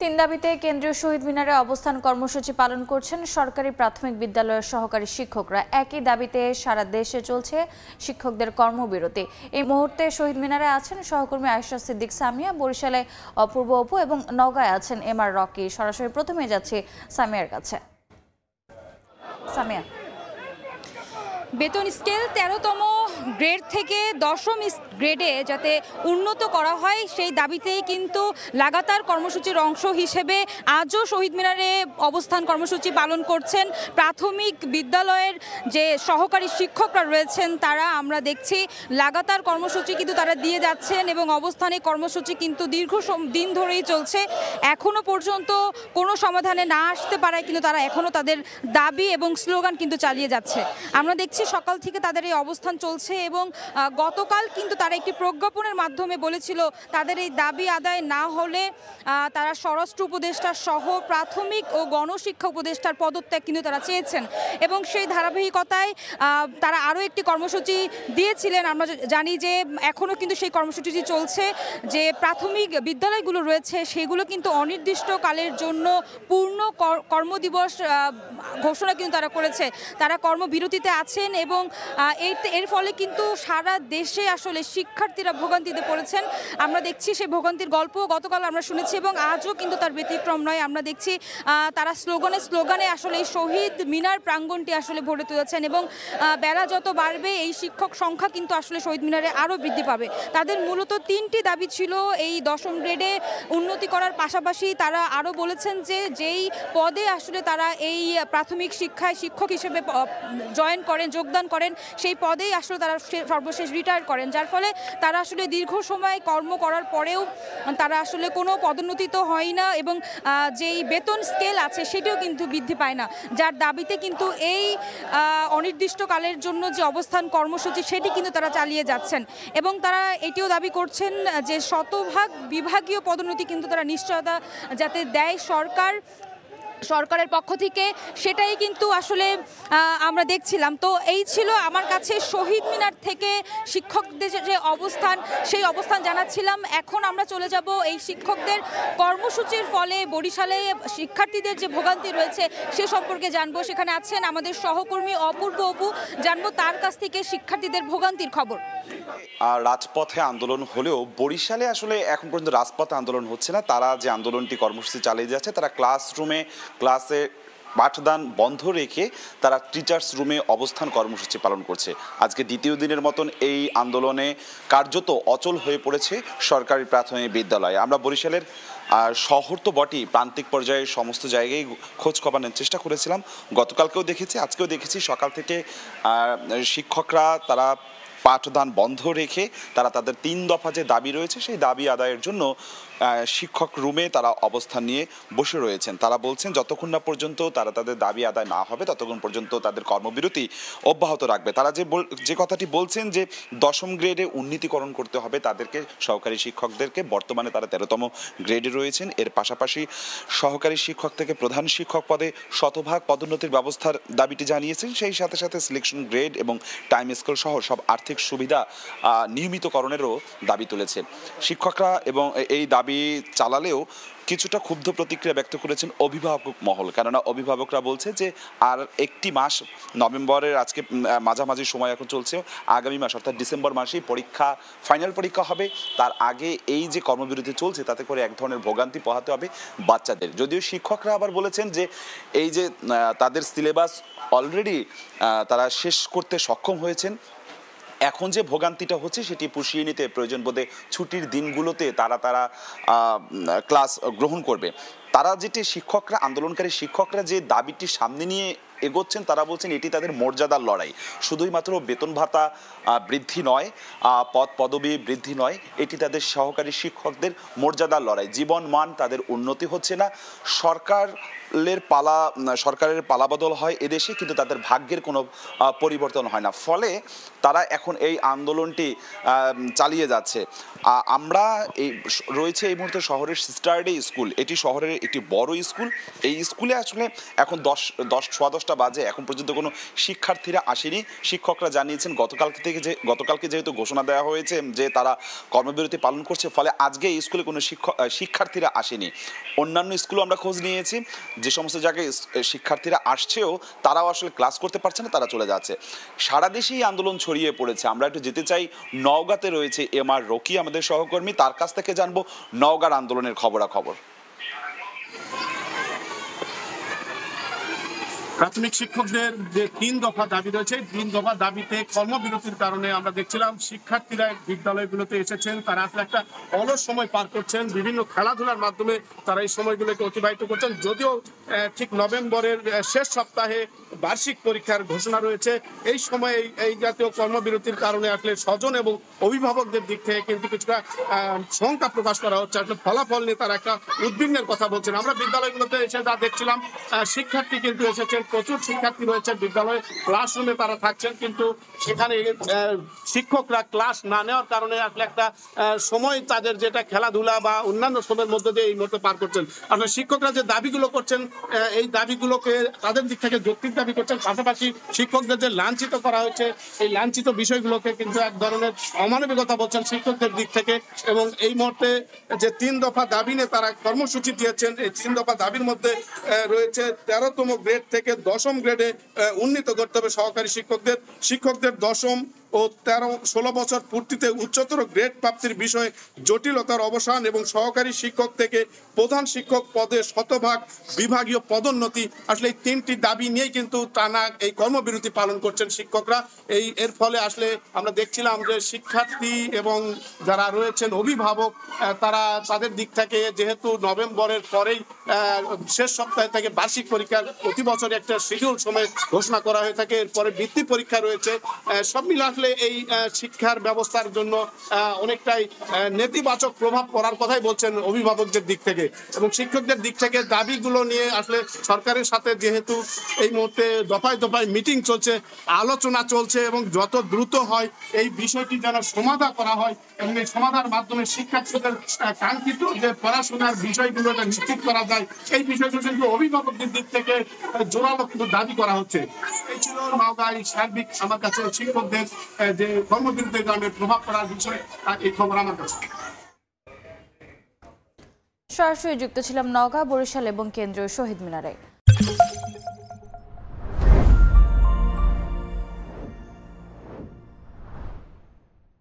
তিন দাবিতে কেন্দ্রীয় শহীদ মিনারে অবস্থান কর্মসূচি পালন করছেন সরকারি প্রাথমিক বিদ্যালয়ের সহকারী শিক্ষকরা। একই দাবিতে সারা দেশে চলছে শিক্ষকদের কর্মবিরতি। এই মুহূর্তে শহীদ মিনারে আছেন সহকর্মী আয়েশা সিদ্দিক সামিয়া, বরিশালে অপূর্ব অপু এবং নওগাঁয় আছেন এমআর রকি। সরাসরি প্রথমে যাচ্ছি সামিয়ার কাছে। সামিয়া, বেতন স্কেল 13তম গ্রেড থেকে 10ম গ্রেডে যাতে উন্নত করা হয় সেই দাবিতেই কিন্তু লাগাতার কর্মসূচির অংশ হিসেবে আজও শহীদ মিনারে অবস্থান কর্মসূচি পালন করছেন প্রাথমিক বিদ্যালয়ের যে সহকারী শিক্ষকরা রয়েছেন তারা। আমরা দেখছি লাগাতার কর্মসূচি কিন্তু তারা দিয়ে যাচ্ছেন এবং অবস্থানে কর্মসূচি কিন্তু দীর্ঘ দিন ধরেই চলছে। এখনও পর্যন্ত কোনো সমাধানে না আসতে পারায় কিন্তু তারা এখনও তাদের দাবি এবং স্লোগান কিন্তু চালিয়ে যাচ্ছে। আমরা দেখছি সকাল থেকে তাদের এই অবস্থান চলছে এবং গতকাল কিন্তু তারা একটি প্রজ্ঞাপনের মাধ্যমে বলেছিল তাদের এই দাবি আদায় না হলে তারা স্বরাষ্ট্র উপদেষ্টা সহ প্রাথমিক ও গণশিক্ষা উপদেষ্টার পদত্যাগ কিন্তু তারা চেয়েছেন এবং সেই ধারাবাহিকতায় তারা আরও একটি কর্মসূচি দিয়েছিলেন। আমরা জানি যে এখনও কিন্তু সেই কর্মসূচিটি চলছে, যে প্রাথমিক বিদ্যালয়গুলো রয়েছে সেগুলো কিন্তু অনির্দিষ্টকালের জন্য পূর্ণ কর্মদিবস ঘোষণা কিন্তু তারা করেছে। তারা কর্মবিরতিতে আছেন এবং এর ফলে কিন্তু সারা দেশে আসলে শিক্ষার্থীরা ভোগান্তিতে পড়েছেন। আমরা দেখছি সেই ভোগান্তির গল্প গতকাল আমরা শুনেছি এবং আজও কিন্তু তার ব্যতিক্রম নয়। আমরা দেখছি তারা স্লোগানে আসলে এই শহীদ মিনার প্রাঙ্গণটি আসলে ভরে তুলেছেন এবং বেলা যত বাড়বে এই শিক্ষক সংখ্যা কিন্তু আসলে শহীদ মিনারে আরও বৃদ্ধি পাবে। তাদের মূলত 3টি দাবি ছিল এই 10ম গ্রেডে উন্নতি করার পাশাপাশি তারা আরও বলেছেন যে যেই পদে আসলে তারা এই প্রাথমিক শিক্ষায় শিক্ষক হিসেবে যোগদান করেন সেই পদেই আসলে তারা সর্বশেষ রিটায়ার করেন, যার ফলে তারা আসলে দীর্ঘ সময় কর্ম করার পরেও তারা আসলে কোনো পদোন্নতি তো হয় না এবং যেই বেতন স্কেল আছে সেটিও কিন্তু বৃদ্ধি পায় না, যার দাবিতে কিন্তু এই অনির্দিষ্টকালের জন্য যে অবস্থান কর্মসূচি সেটি কিন্তু তারা চালিয়ে যাচ্ছেন এবং তারা এটিও দাবি করছেন যে শতভাগ বিভাগীয় পদোন্নতি কিন্তু তারা নিশ্চয়তা যাতে দেয় সরকারের পক্ষ থেকে, সেটাই কিন্তু আসলে আমরা দেখছিলাম। তো এই ছিল আমার কাছে শহীদ মিনার থেকে শিক্ষকদের যে অবস্থান সেই অবস্থান জানাচ্ছিলাম। এখন আমরা চলে যাব এই শিক্ষকদের কর্মসূচির ফলে বরিশালে শিক্ষার্থীদের যে ভোগান্তি রয়েছে সে সম্পর্কে জানবো। সেখানে আছেন আমাদের সহকর্মী অপূর্ব অপু, জানবো তার কাছ থেকে শিক্ষার্থীদের ভোগান্তির খবর। রাজপথে আন্দোলন হলেও বরিশালে আসলে এখন পর্যন্ত রাজপথে আন্দোলন হচ্ছে না। তারা যে আন্দোলনটি কর্মসূচি চালিয়ে যাচ্ছে, তারা ক্লাসে পাঠদান বন্ধ রেখে তারা টিচার্স রুমে অবস্থান কর্মসূচি পালন করছে। আজকে দ্বিতীয় দিনের মতন এই আন্দোলনে কার্যত অচল হয়ে পড়েছে সরকারি প্রাথমিক বিদ্যালয়। আমরা বরিশালের শহর তো বটেই, প্রান্তিক পর্যায়ে সমস্ত জায়গায় খোঁজ খবর নেওয়ার চেষ্টা করেছিলাম। গতকালকেও দেখেছি, আজকেও দেখেছি। সকাল থেকে শিক্ষকরা তারা পাঠদান বন্ধ রেখে তারা তাদের 3 দফা যে দাবি রয়েছে সেই দাবি আদায়ের জন্য শিক্ষক রুমে তারা অবস্থান নিয়ে বসে রয়েছেন। তারা বলছেন যতক্ষণ না পর্যন্ত তারা তাদের দাবি আদায় না হবে ততক্ষণ পর্যন্ত তাদের কর্মবিরতি অব্যাহত রাখবে। তারা যে কথাটি বলছেন যে 10ম গ্রেডে উন্নীতকরণ করতে হবে তাদেরকে, সহকারী শিক্ষকদেরকে। বর্তমানে তারা 13তম গ্রেডে রয়েছেন। এর পাশাপাশি সহকারী শিক্ষক থেকে প্রধান শিক্ষক পদে শতভাগ পদোন্নতির ব্যবস্থার দাবিটি জানিয়েছেন। সেই সাথে সাথে সিলেকশন গ্রেড এবং টাইম স্কেল সহ সব আর্থিক সুবিধা নিয়মিতকরণেরও দাবি তুলেছে শিক্ষকরা এবং এই দাবি চালালেও কিছুটা ক্ষুব্ধ প্রতিক্রিয়া ব্যক্ত করেছেন অভিভাবক মহল। কেননা অভিভাবকরা বলছে যে আর একটি মাস, নভেম্বরের আজকে মাঝামাঝি সময় এখন চলছে, আগামী মাস অর্থাৎ ডিসেম্বর মাসেই ফাইনাল পরীক্ষা হবে। তার আগে এই যে কর্মবিরতি চলছে তাতে করে এক ধরনের ভোগান্তি পোহাতে হবে বাচ্চাদের। যদিও শিক্ষকরা আবার বলেছেন যে এই যে তাদের সিলেবাস অলরেডি তারা শেষ করতে সক্ষম হয়েছেন, এখন যে ভোগান্তিটা হচ্ছে সেটি পুষিয়ে নিতে প্রয়োজন বোধে ছুটির দিনগুলোতে তারা ক্লাস গ্রহণ করবে। তারা যেটি আন্দোলনকারী শিক্ষকরা যে দাবিটি সামনে নিয়ে এগোচ্ছেন, তারা বলছেন এটি তাদের মর্যাদার লড়াই। শুধুই মাত্র বেতন ভাতা বৃদ্ধি নয়, পদ পদবি বৃদ্ধি নয়, এটি তাদের সহকারী শিক্ষকদের মর্যাদার লড়াই। জীবন মান তাদের উন্নতি হচ্ছে না, সরকারের পালাবদল হয় এদেশে, কিন্তু তাদের ভাগ্যের কোনো পরিবর্তন হয় না। ফলে তারা এখন এই আন্দোলনটি চালিয়ে যাচ্ছে। আমরা রয়েছে এই মুহূর্তে শহরের সিস্টার ডে স্কুল। এটি শহরের একটি বড় স্কুল। এই স্কুলে আসলে এখন 10-10টা 10টা বাজে এখন পর্যন্ত কোনো শিক্ষার্থীরা আসেনি। শিক্ষকরা জানিয়েছেন গতকালকে যেহেতু ঘোষণা দেওয়া হয়েছে যে তারা কর্মবিরতি পালন করছে, ফলে আজকে এই স্কুলে কোনো শিক্ষার্থীরা আসেনি। অন্যান্য স্কুলে আমরা খোঁজ নিয়েছি, যে সমস্ত জায়গায় শিক্ষার্থীরা আসছেও তারাও আসলে ক্লাস করতে পারছে না, তারা চলে যাচ্ছে। সারা দেশেই আন্দোলন ছড়িয়ে পড়েছে। আমরা একটু যেতে চাই, নওগাঁতে রয়েছে MR রকি আমাদের সহকর্মী, তার কাছ থেকে জানবো নওগাঁর আন্দোলনের খবরাখবর। প্রাথমিক শিক্ষকদের যে 3 দফা দাবি রয়েছে, 3 দফা দাবিতে কর্মবিরতির কারণে আমরা দেখছিলাম শিক্ষার্থীরা বিদ্যালয়গুলোতে এসেছেন, তারা আসলে একটা অলস সময় পার করছেন, বিভিন্ন খেলাধুলার মাধ্যমে তারা এই সময়গুলোকে অতিবাহিত করছেন। যদিও ঠিক নভেম্বরের শেষ সপ্তাহে বার্ষিক পরীক্ষার ঘোষণা রয়েছে, এই সময়ে এই জাতীয় কর্মবিরতির কারণে আসলে স্বজন এবং অভিভাবকদের দিক থেকে কিন্তু কিছুটা শঙ্কা প্রকাশ করা হচ্ছে। আসলে ফলাফল নিয়ে তারা একটা উদ্বিগ্নের কথা বলছেন। আমরা বিদ্যালয়গুলোতে এসে যা দেখছিলাম, শিক্ষার্থী কিন্তু এসেছেন, প্রচুর শিক্ষার্থী রয়েছে বিদ্যালয়ে, ক্লাসরুমে তারা থাকছেন, কিন্তু সেখানে শিক্ষকরা ক্লাস না নেওয়ার কারণে আসলে একটা সময় তাদের যেটা খেলাধুলা বা অন্যান্য সময়ের মধ্যে দিয়ে এই মুহূর্তে পার করছেন। আসলে শিক্ষকরা যে দাবিগুলো করছেন, এই দাবিগুলোকে তাদের দিক থেকে যৌক্তিক দাবি করছেন। পাশাপাশি শিক্ষকদের যে লাঞ্ছিত করা হয়েছে, এই লাঞ্ছিত বিষয়গুলোকে কিন্তু এক ধরনের অমানবিকতা বলছেন শিক্ষকদের দিক থেকে। এবং এই মুহূর্তে যে 3 দফা দাবি নিয়ে তারা কর্মসূচি দিয়েছেন, এই 3 দফা দাবির মধ্যে রয়েছে 13তম গ্রেড থেকে 10ম গ্রেডে উন্নীত করতে হবে সহকারী শিক্ষকদের 10ম ও 16 বছর পূর্তিতে উচ্চতর গ্রেড প্রাপ্তির বিষয়ে জটিলতার অবসান এবং সহকারী শিক্ষক থেকে প্রধান শিক্ষক পদে শতভাগ বিভাগীয় পদোন্নতি। আসলে এই 3টি দাবি নিয়েই কিন্তু টানা এই কর্মবিরতি পালন করছেন শিক্ষকরা। এর ফলে আসলে আমরা দেখছিলাম যে শিক্ষার্থী এবং যারা রয়েছেন অভিভাবক, তারা তাদের দিক থেকে যেহেতু নভেম্বরের পরেই শেষ সপ্তাহে থেকে বার্ষিক পরীক্ষার প্রতি বছর একটা শিডিউল সময় ঘোষণা করা হয়ে থাকে, এরপরে বৃত্তি পরীক্ষা রয়েছে, সব মিলে আসলে এই শিক্ষার ব্যবস্থার জন্য অনেকটাই নেতিবাচক প্রভাব পড়ার কথাই বলছেন অভিভাবকদের দিক থেকে। এবং শিক্ষকদের দিক থেকে দাবিগুলো নিয়ে আসলে সরকারের সাথে যেহেতু এই মুহূর্তে দফায় দফায় মিটিং চলছে, আলোচনা চলছে, এবং যত দ্রুত হয় এই বিষয়টি যেন সমাধান করা হয় এবং এই সমাধানের মাধ্যমে শিক্ষার্থীদের কাঙ্ক্ষিত যে পড়াশোনার বিষয়গুলো নিশ্চিত করা যায়, এই বিষয়গুলো কিন্তু অভিভাবকদের দিক থেকে জোরালো কিন্তু দাবি করা হচ্ছে। এই ছিল নওগাঁয় সার্বিক আমার কাছে শিক্ষকদের যে কর্মবিরতির কারণে প্রভাব পড়ার বিষয়, এই খবর আমার কাছে। সরাসরি যুক্ত ছিলাম নওগাঁ, বরিশাল এবং কেন্দ্রীয় শহীদ মিনারে।